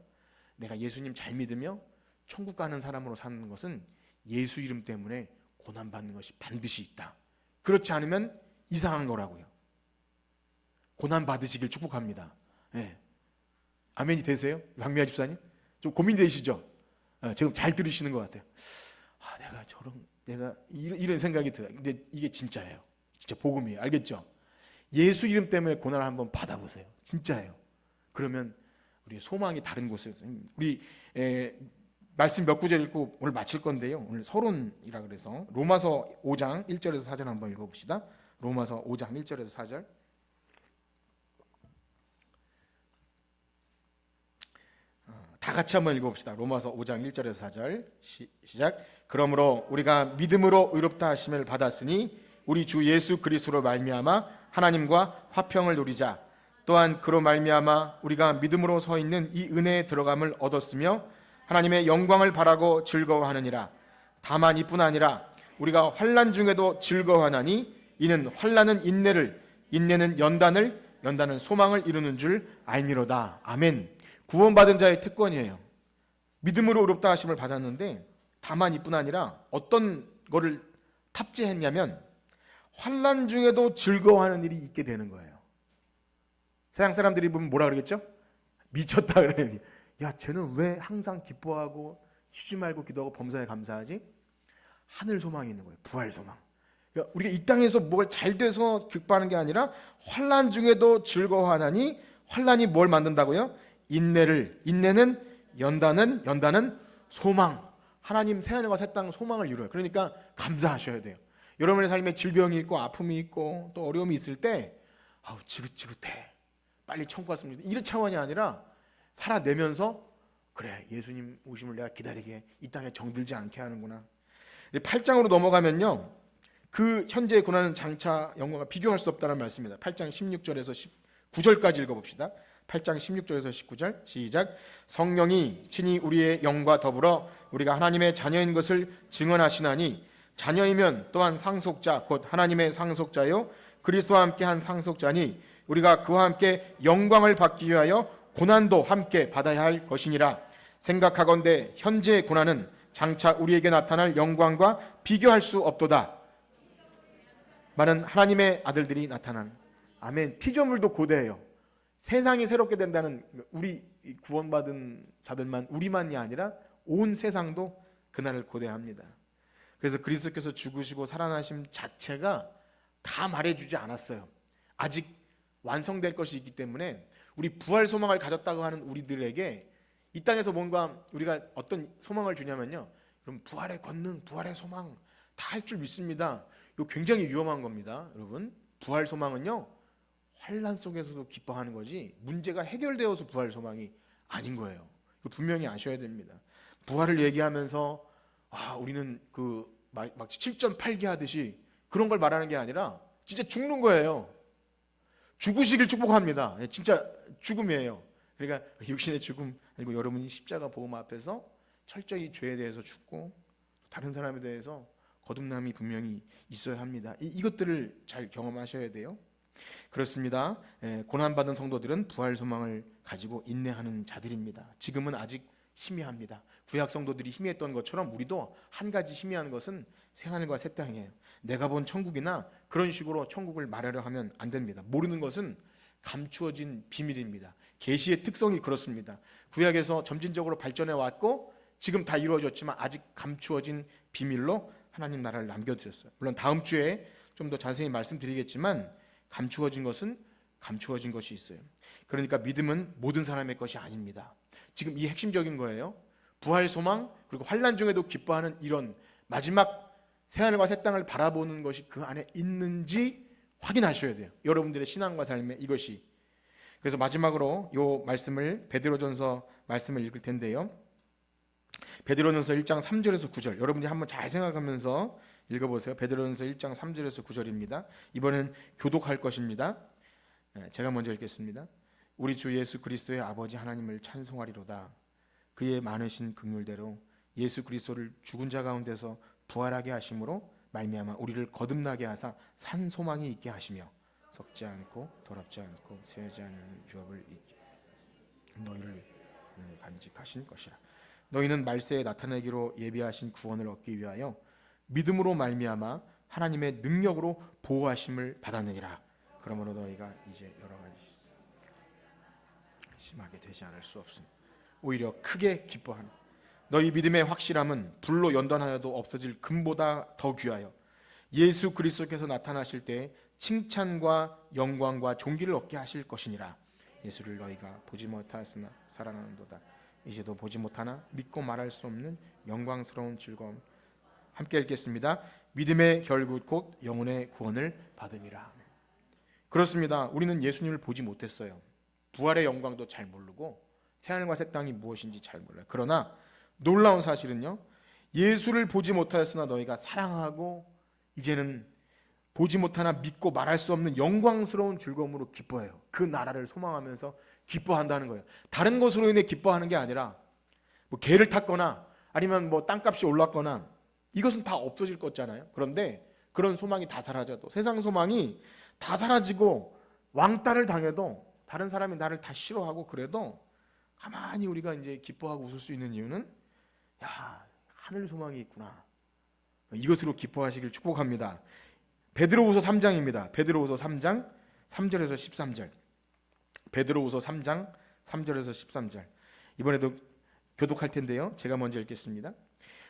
내가 예수님 잘 믿으며 천국 가는 사람으로 사는 것은 예수 이름 때문에 고난받는 것이 반드시 있다. 그렇지 않으면 이상한 거라고요. 고난 받으시길 축복합니다. 네. 아멘이 되세요? 박미아 집사님? 좀 고민되시죠? 지금 잘 들으시는 것 같아요. 내가 이런 생각이 들어요. 근데 이게 진짜예요. 진짜 복음이에요. 알겠죠? 예수 이름 때문에 고난을 한번 받아보세요. 진짜예요. 그러면 우리 소망이 다른 곳에서, 우리 말씀 몇 구절 읽고 오늘 마칠 건데요. 오늘 서론이라 그래서 로마서 5장 1절에서 4절 한번 읽어봅시다. 로마서 5장 1절에서 4절. 다 같이 한번 읽어봅시다. 로마서 5장 1절에서 4절 시작. 그러므로 우리가 믿음으로 의롭다 하심을 받았으니 우리 주 예수 그리스도로 말미암아 하나님과 화평을 누리자. 또한 그로 말미암아 우리가 믿음으로 서 있는 이 은혜에 들어감을 얻었으며 하나님의 영광을 바라고 즐거워하느니라. 다만 이뿐 아니라 우리가 환난 중에도 즐거워하나니 이는 환난은 인내를, 인내는 연단을, 연단은 소망을 이루는 줄 알미로다. 아멘. 구원받은 자의 특권이에요. 믿음으로 의롭다 하심을 받았는데 다만 이뿐 아니라 어떤 거를 탑재했냐면 환난 중에도 즐거워하는 일이 있게 되는 거예요. 세상 사람들이 보면 뭐라 그러겠죠? 미쳤다 그래요. 야, 쟤는 왜 항상 기뻐하고 쉬지 말고 기도하고 범사에 감사하지? 하늘 소망이 있는 거예요. 부활 소망. 그러니까 우리가 이 땅에서 뭐가 잘 돼서 기뻐하는 게 아니라 환난 중에도 즐거워하나니, 환난이 뭘 만든다고요? 인내를, 인내는 연단은, 연단은 소망. 하나님 새하늘과 새 땅 소망을 이루어요. 그러니까 감사하셔야 돼요. 여러분의 삶에 질병이 있고 아픔이 있고 또 어려움이 있을 때 지긋지긋해, 빨리 천국 갔습니다, 이런 차원이 아니라 살아내면서 그래, 예수님 오심을 내가 기다리게, 이 땅에 정들지 않게 하는구나. 8장으로 넘어가면요, 그 현재의 고난은 장차 영광과 비교할 수 없다는 말씀입니다. 8장 16절에서 19절까지 읽어봅시다. 8장 16절에서 19절 시작. 성령이 친히 우리의 영과 더불어 우리가 하나님의 자녀인 것을 증언하시나니 자녀이면 또한 상속자 곧 하나님의 상속자요 그리스도와 함께 한 상속자니 우리가 그와 함께 영광을 받기 위하여 고난도 함께 받아야 할 것이니라. 생각하건대 현재의 고난은 장차 우리에게 나타날 영광과 비교할 수 없도다. 많은 하나님의 아들들이 나타난, 아멘. 피조물도 고대해요. 세상이 새롭게 된다는, 우리 구원받은 자들만, 우리만이 아니라 온 세상도 그날을 고대합니다. 그래서 그리스도께서 죽으시고 살아나심 자체가 다 말해주지 않았어요. 아직 완성될 것이 있기 때문에 우리 부활 소망을 가졌다고 하는 우리들에게 이 땅에서 뭔가 우리가 어떤 소망을 주냐면요, 그럼 부활의 권능, 부활의 소망 다 할 줄 믿습니다. 이거 굉장히 위험한 겁니다, 여러분. 부활 소망은요, 환난 속에서도 기뻐하는 거지 문제가 해결되어서 부활 소망이 아닌 거예요. 이거 분명히 아셔야 됩니다. 부활을 얘기하면서 우리는 막 7.8기 하듯이 그런 걸 말하는 게 아니라 진짜 죽는 거예요. 죽으시길 축복합니다. 진짜 죽음이에요. 그러니까 육신의 죽음 아니고 여러분이 십자가 보험 앞에서 철저히 죄에 대해서 죽고 다른 사람에 대해서 거듭남이 분명히 있어야 합니다. 이것들을 잘 경험하셔야 돼요. 그렇습니다. 고난받은 성도들은 부활 소망을 가지고 인내하는 자들입니다. 지금은 아직 희미합니다. 구약 성도들이 희미했던 것처럼 우리도 한 가지 희미한 것은 새하늘과 새 땅이에요. 내가 본 천국이나 그런 식으로 천국을 말하려 하면 안 됩니다. 모르는 것은 감추어진 비밀입니다. 계시의 특성이 그렇습니다. 구약에서 점진적으로 발전해 왔고 지금 다 이루어졌지만 아직 감추어진 비밀로 하나님 나라를 남겨두셨어요. 물론 다음 주에 좀 더 자세히 말씀드리겠지만 감추어진 것은 감추어진 것이 있어요. 그러니까 믿음은 모든 사람의 것이 아닙니다. 지금 이 핵심적인 거예요. 부활 소망 그리고 환난 중에도 기뻐하는 이런 마지막 새하늘과 새 땅을 바라보는 것이 그 안에 있는지 확인하셔야 돼요. 여러분들의 신앙과 삶에 이것이. 그래서 마지막으로 이 말씀을 베드로전서 말씀을 읽을 텐데요. 베드로전서 1장 3절에서 9절 여러분들이 한번 잘 생각하면서 읽어보세요. 베드로전서 1장 3절에서 9절입니다. 이번엔 교독할 것입니다. 제가 먼저 읽겠습니다. 우리 주 예수 그리스도의 아버지 하나님을 찬송하리로다. 그의 많으신 긍휼대로 예수 그리스도를 죽은 자 가운데서 부활하게 하심으로 말미암아 우리를 거듭나게 하사 산 소망이 있게 하시며 썩지 않고 더럽지 않고 쇠하지 않는 유업을 있게 너희를 간직하신 것이라. 너희는 말세에 나타내기로 예비하신 구원을 얻기 위하여 믿음으로 말미암아 하나님의 능력으로 보호하심을 받았느니라. 그러므로 너희가 이제 여러 가지 심하게 되지 않을 수 없으니 오히려 크게 기뻐하는 너희 믿음의 확실함은 불로 연단하여도 없어질 금보다 더 귀하여 예수 그리스도께서 나타나실 때 칭찬과 영광과 존귀를 얻게 하실 것이니라. 예수를 너희가 보지 못하였으나 살아나는도다. 이제도 보지 못하나 믿고 말할 수 없는 영광스러운 즐거움. 함께 읽겠습니다. 믿음의 결국 곧 영혼의 구원을 받음이라. 그렇습니다. 우리는 예수님을 보지 못했어요. 부활의 영광도 잘 모르고 새하늘과 새 땅이 무엇인지 잘 몰라요. 그러나 놀라운 사실은요, 예수를 보지 못하였으나 너희가 사랑하고 이제는 보지 못하나 믿고 말할 수 없는 영광스러운 즐거움으로 기뻐해요. 그 나라를 소망하면서 기뻐한다는 거예요. 다른 것으로 인해 기뻐하는 게 아니라 뭐 개를 탔거나 아니면 뭐 땅값이 올랐거나 이것은 다 없어질 거잖아요. 그런데 그런 소망이 다 사라져도 세상 소망이 다 사라지고 왕따를 당해도 다른 사람이 나를 다 싫어하고 그래도 가만히 우리가 이제 기뻐하고 웃을 수 있는 이유는 하늘 소망이 있구나. 이것으로 기뻐하시길 축복합니다. 베드로후서 3장입니다. 베드로후서 3장 3절에서 13절. 베드로후서 3장 3절에서 13절. 이번에도 교독할 텐데요. 제가 먼저 읽겠습니다.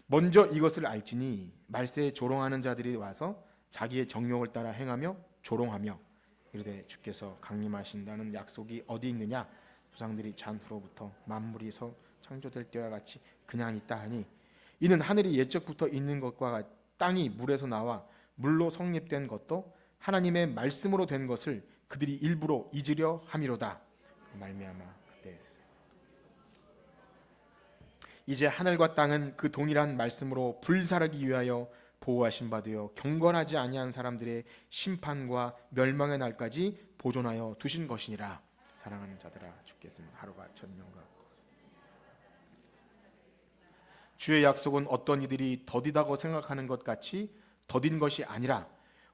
먼저 이것을 알지니 말세에 조롱하는 자들이 와서 자기의 정욕을 따라 행하며 조롱하며 이르되 주께서 강림하신다는 약속이 어디 있느냐? 조상들이 잔후로부터 만물이 창조될 때와 같이 그냥 있다 하니 이는 하늘이 옛적부터 있는 것과 땅이 물에서 나와 물로 성립된 것도 하나님의 말씀으로 된 것을 그들이 일부러 잊으려 함이로다. 말미암아 그때 이제 하늘과 땅은 그 동일한 말씀으로 불사르기 위하여 보호하신 바 되어 경건하지 아니한 사람들의 심판과 멸망의 날까지 보존하여 두신 것이니라. 사랑하는 자들아 주께서는 하루가 천년과 주의 약속은 어떤 이들이 더디다고 생각하는 것 같이 더딘 것이 아니라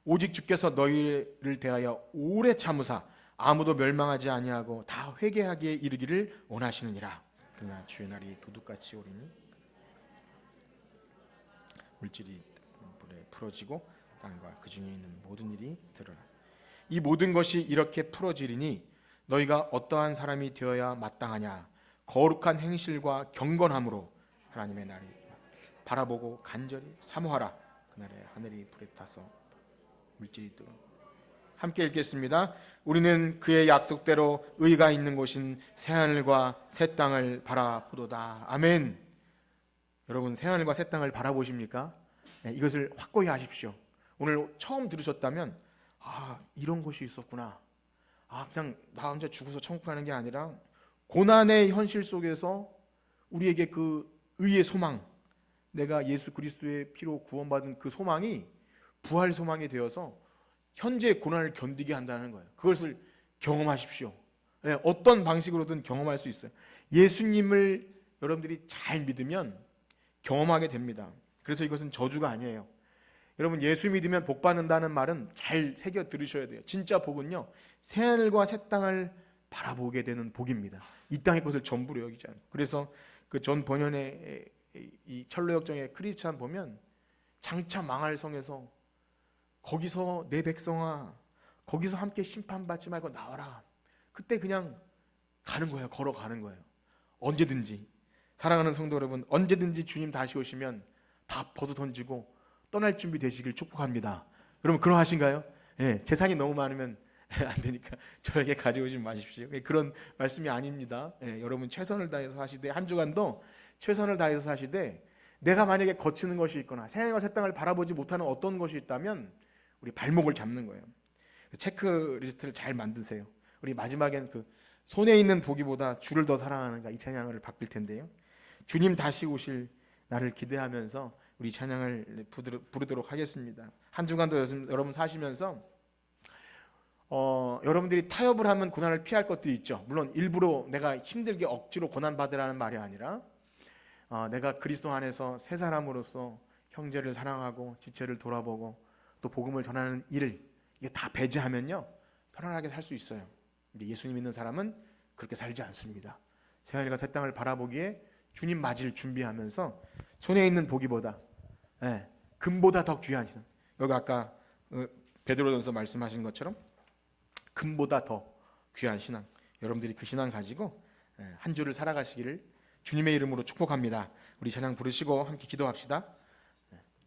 오직 주께서 너희를 대하여 오래 참으사 아무도 멸망하지 아니하고 다 회개하기에 이르기를 원하시느니라. 그러나 주의 날이 도둑같이 오리니 물질이 불에 풀어지고 땅과 그 중에 있는 모든 일이 드러나. 이 모든 것이 이렇게 풀어지리니 너희가 어떠한 사람이 되어야 마땅하냐? 거룩한 행실과 경건함으로 하나님의 날이 바라보고 간절히 사모하라. 그날에 하늘이 불에 타서 물질이 뜨거. 함께 읽겠습니다. 우리는 그의 약속대로 의가 있는 곳인 새하늘과 새 땅을 바라보도다. 아멘. 여러분 새하늘과 새 땅을 바라보십니까? 네, 이것을 확고히 하십시오. 오늘 처음 들으셨다면 이런 것이 있었구나. 그냥 나 혼자 죽어서 천국 가는 게 아니라 고난의 현실 속에서 우리에게 그 의의 소망, 내가 예수 그리스도의 피로 구원받은 그 소망이 부활 소망이 되어서 현재의 고난을 견디게 한다는 거예요. 그것을 경험하십시오. 어떤 방식으로든 경험할 수 있어요. 예수님을 여러분들이 잘 믿으면 경험하게 됩니다. 그래서 이것은 저주가 아니에요. 여러분, 예수 믿으면 복 받는다는 말은 잘 새겨 들으셔야 돼요. 진짜 복은요, 새하늘과 새 땅을 바라보게 되는 복입니다. 이 땅의 것을 전부로 여기지 않고. 그래서 그 존 번연의 이 철로역정의 크리스찬 보면 장차 망할 성에서 거기서 내 백성아, 거기서 함께 심판받지 말고 나와라. 그때 그냥 가는 거예요. 걸어가는 거예요. 언제든지. 사랑하는 성도 여러분, 언제든지 주님 다시 오시면 다 벗어 던지고 떠날 준비 되시길 축복합니다. 여러분 그러하신가요? 재산이 너무 많으면 안 되니까 저에게 가져오지 마십시오. 그런 말씀이 아닙니다. 여러분 최선을 다해서 사시되, 한 주간도 최선을 다해서 사시되, 내가 만약에 거치는 것이 있거나 새하늘과 새 땅을 바라보지 못하는 어떤 것이 있다면 우리 발목을 잡는 거예요. 체크리스트를 잘 만드세요. 우리 마지막엔 그 손에 있는 보기보다 주를 더 사랑하는가, 이 찬양을 바꿀 텐데요. 주님 다시 오실 나를 기대하면서 우리 찬양을 부르도록 하겠습니다. 한 주간도 여러분 사시면서 여러분들이 타협을 하면 고난을 피할 것도 있죠. 물론 일부러 내가 힘들게 억지로 고난받으라는 말이 아니라 내가 그리스도 안에서 새 사람으로서 형제를 사랑하고 지체를 돌아보고 또 복음을 전하는 일을 이게 다 배제하면요, 편안하게 살 수 있어요. 근데 예수님 믿는 사람은 그렇게 살지 않습니다. 새하늘과 새 땅을 바라보기에 주님 맞을 준비하면서 손에 있는 보기보다 금보다 더 귀한 신앙, 여기 아까 베드로전서 말씀하신 것처럼 금보다 더 귀한 신앙, 여러분들이 그 신앙 가지고 한 주를 살아가시기를 주님의 이름으로 축복합니다. 우리 찬양 부르시고 함께 기도합시다.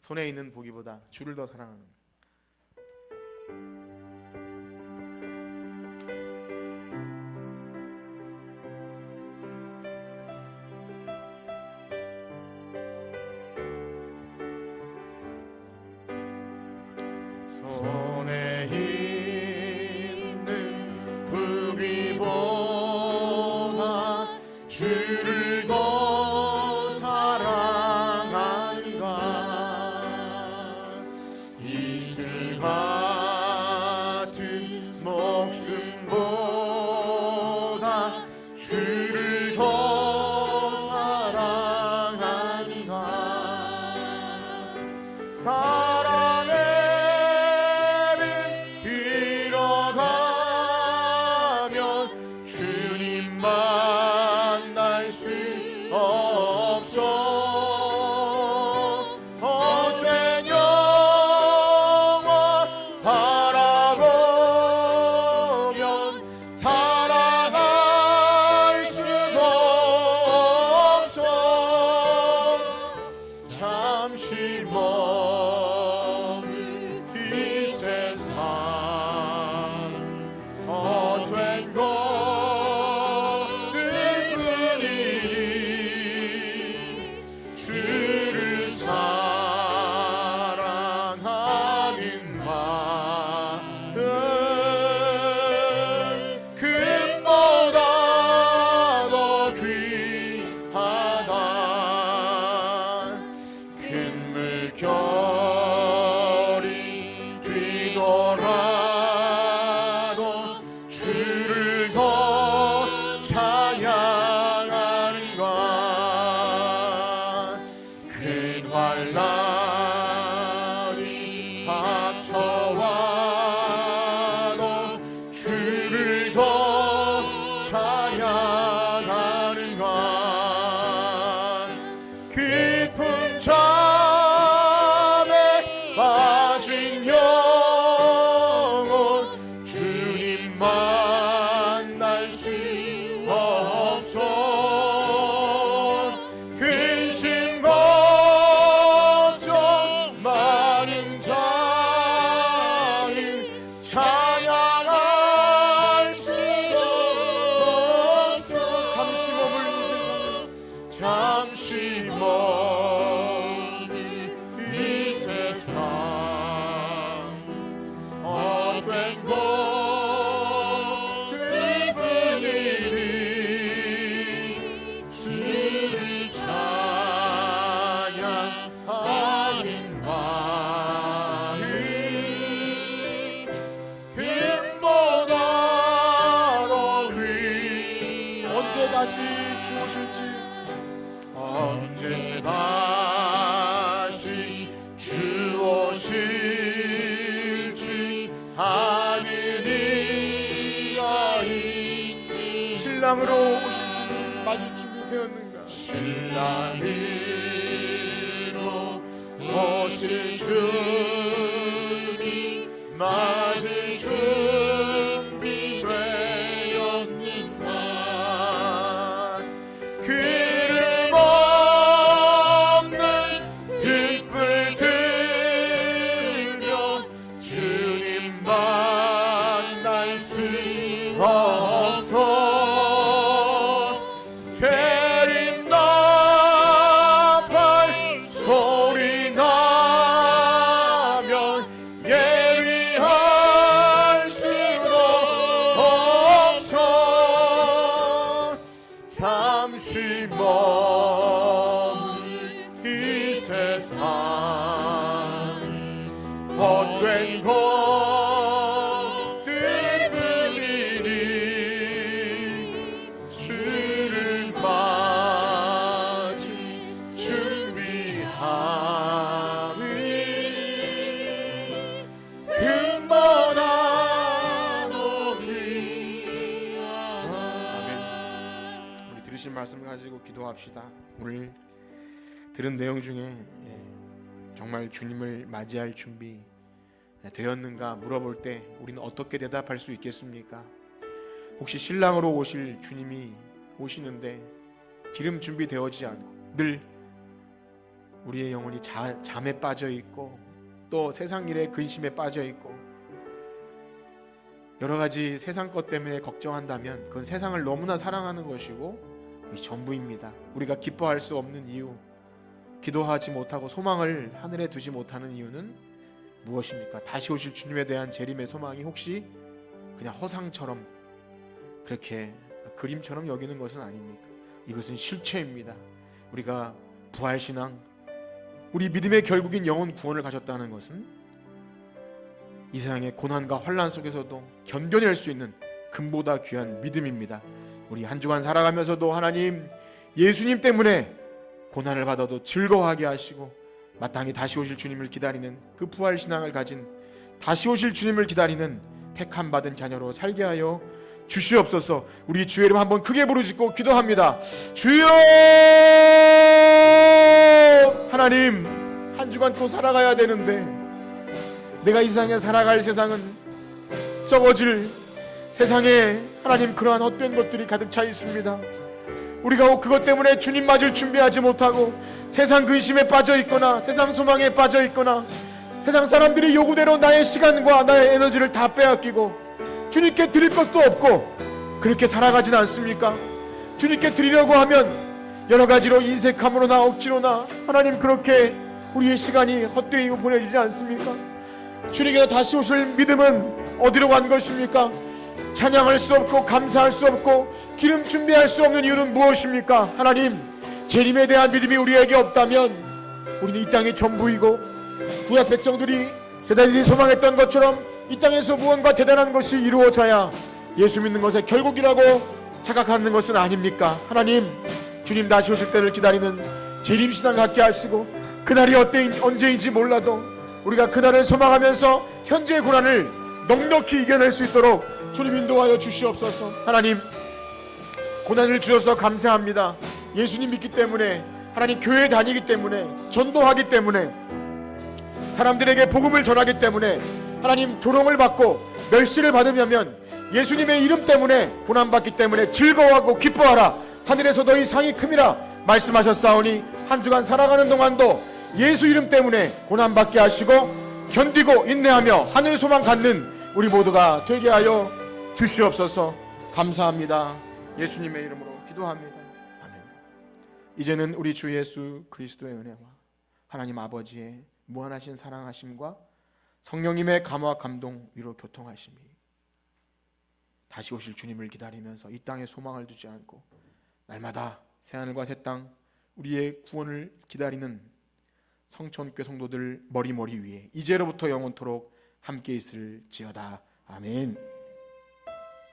손에 있는 보기보다 주를 더 사랑하는 손에 있는 보기보다 주를 더 사랑하는가. 이슬 같은 목숨보다 주를 더 사랑하는가. 잠시 멀리 이 세상 다시 주 오실지, 언제 다시 주 오실지 하늘이 여인이 신랑으로 오실 주님 맞을 준비 되었는가? 신랑으로 오실 주님 맞을 준비 되었는가? 그름 없는 빛불 들며 주님 만날 수 없어. 재림 나팔 소리 나면 예비할 수도 없어. 잠시 먼 이 세상 헛된 것들 뿐이니 주를 맞을 준비하니 금보다 높이. 아멘. 우리 들으신 말씀을 가지고 기도합시다. 오늘 들은 내용 중에 정말 주님을 맞이할 준비 되었는가 물어볼 때 우리는 어떻게 대답할 수 있겠습니까? 혹시 신랑으로 오실 주님이 오시는데 기름 준비되어지지 않고 늘 우리의 영혼이 잠에 빠져 있고 또 세상 일에 근심에 빠져 있고 여러 가지 세상 것 때문에 걱정한다면 그건 세상을 너무나 사랑하는 것이고 이 전부입니다. 우리가 기뻐할 수 없는 이유, 기도하지 못하고 소망을 하늘에 두지 못하는 이유는 무엇입니까? 다시 오실 주님에 대한 재림의 소망이 혹시 그냥 허상처럼 그렇게 그림처럼 여기는 것은 아닙니까? 이것은 실체입니다. 우리가 부활신앙, 우리 믿음의 결국인 영혼 구원을 가졌다는 것은 이 세상의 고난과 환난 속에서도 견뎌낼 수 있는 금보다 귀한 믿음입니다. 우리 한 주간 살아가면서도 하나님, 예수님 때문에 고난을 받아도 즐거워하게 하시고 마땅히 다시 오실 주님을 기다리는 그 부활신앙을 가진, 다시 오실 주님을 기다리는 택함 받은 자녀로 살게 하여 주시옵소서. 우리 주의 이름 한번 크게 부르짖고 기도합니다. 주여! 하나님, 한 주간 또 살아가야 되는데 내가 이 세상에 살아갈 세상은 썩어질 세상에 하나님 그러한 헛된 것들이 가득 차 있습니다. 우리가 그것 때문에 주님 맞을 준비하지 못하고 세상 근심에 빠져 있거나 세상 소망에 빠져 있거나 세상 사람들이 요구대로 나의 시간과 나의 에너지를 다 빼앗기고 주님께 드릴 것도 없고 그렇게 살아가진 않습니까? 주님께 드리려고 하면 여러 가지로 인색함으로나 억지로나 하나님 그렇게 우리의 시간이 헛되이 보내지지 않습니까? 주님께서 다시 오실 믿음은 어디로 간 것입니까? 찬양할 수 없고 감사할 수 없고 기름 준비할 수 없는 이유는 무엇입니까? 하나님, 재림에 대한 믿음이 우리에게 없다면 우리는 이 땅의 전부이고 구약 백성들이 제자들이 소망했던 것처럼 이 땅에서 무언가 대단한 것이 이루어져야 예수 믿는 것의 결국이라고 착각하는 것은 아닙니까? 하나님, 주님 다시 오실 때를 기다리는 재림신앙 갖게 하시고 그날이 언제인지 몰라도 우리가 그날을 소망하면서 현재의 고난을 넉넉히 이겨낼 수 있도록 주님 인도하여 주시옵소서. 하나님, 고난을 주셔서 감사합니다. 예수님 믿기 때문에, 하나님 교회 다니기 때문에, 전도하기 때문에, 사람들에게 복음을 전하기 때문에, 하나님 조롱을 받고 멸시를 받으면 예수님의 이름 때문에 고난받기 때문에 즐거워하고 기뻐하라. 하늘에서 너희 상이 큼이라 말씀하셨사오니 한 주간 살아가는 동안도 예수 이름 때문에 고난받게 하시고 견디고 인내하며 하늘 소망 갖는 우리 모두가 되게 하여 주시옵소서. 감사합니다. 예수님의 이름으로 기도합니다. 아멘. 이제는 우리 주 예수 그리스도의 은혜와 하나님 아버지의 무한하신 사랑하심과 성령님의 감화 감동 위로 교통하심이 다시 오실 주님을 기다리면서 이 땅에 소망을 두지 않고 날마다 새하늘과 새 땅 우리의 구원을 기다리는 성천교회 성도들 머리머리 위에 이제로부터 영원토록 함께 있을지어다. 아멘.